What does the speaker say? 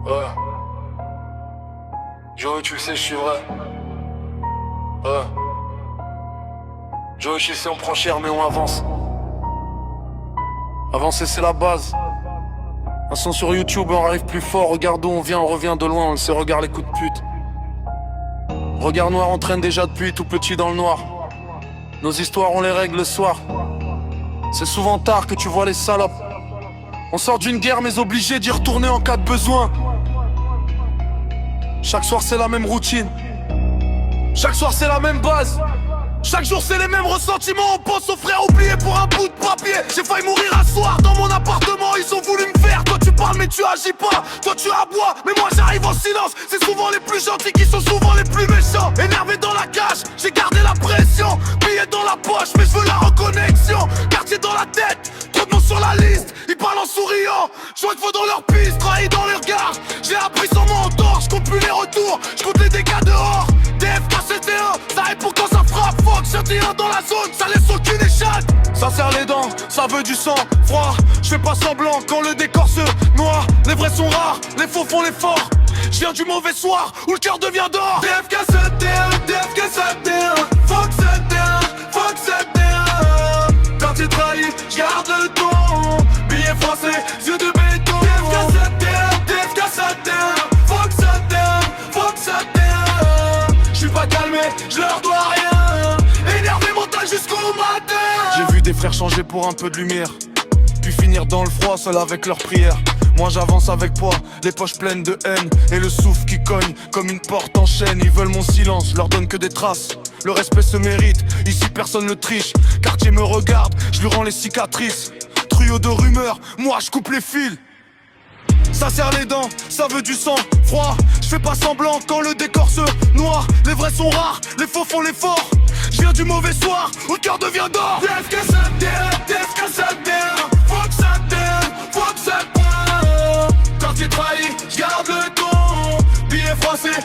Ouais. Joey, tu sais, je suis vrai. Ouais. Joey, tu sais, on prend cher, mais on avance. Avancer, c'est la base. Un son sur YouTube, on arrive plus fort. Regarde d'où on vient, on revient de loin. On le sait, regarde les coups de pute. Regard noir, on traîne déjà depuis tout petit dans le noir. Nos histoires, on les règle le soir. C'est souvent tard que tu vois les salopes. On sort d'une guerre, mais obligé d'y retourner en cas de besoin. Chaque soir, c'est la même routine. Chaque soir, c'est la même base. Chaque jour c'est les mêmes ressentiments. On pense aux frères oubliés pour un bout de papier. J'ai failli mourir un soir dans mon appartement. Ils ont voulu me faire. Toi tu parles mais tu agis pas. Toi tu aboies mais moi j'arrive en silence. C'est souvent les plus gentils qui sont souvent les plus méchants. Énervé dans la cage, j'ai gardé la pression. Billet dans la poche mais je veux la reconnexion. Quartier dans la tête, trop de noms sur la liste. Ils parlent en souriant, je vois qu'il faut dans leur piste. Trahi dans les regards, j'ai appris sans mentor. Je compte plus les retours, je compte les dégâts dehors. DFK c'était un, ça répond quand ça frappe. Fox, un dans la zone, ça laisse aucune échatte. Ça serre les dents, ça veut du sang froid. Je fais pas semblant quand le décor se noie. Les vrais sont rares, les faux font l'effort. Je viens du mauvais soir où le cœur devient d'or. DFK c'était DFK c'était Fox c'était Fox c'était quand tu trahis, j'garde le ton. Billet français, yeux de béton. DFK c'était DFK c'était Fox c'était Fox c'était. J'suis pas calmé, j'leur dois rien. Énervé mental jusqu'au matin. J'ai vu des frères changer pour un peu de lumière, puis finir dans le froid seul avec leurs prières. Moi j'avance avec poids, les poches pleines de haine et le souffle qui cogne comme une porte en chaîne. Ils veulent mon silence, je leur donne que des traces. Le respect se mérite, ici personne ne triche. Quartier me regarde, je lui rends les cicatrices. Trio de rumeurs, moi je coupe les fils. Ça serre les dents, ça veut du sang froid. Je fais pas semblant quand le décor se noie. Les vrais sont rares, les faux font l'effort. Je viens du mauvais soir, où le cœur devient d'or. DFK Fox Fox quand tu trahis, j'garde le ton. Billet français,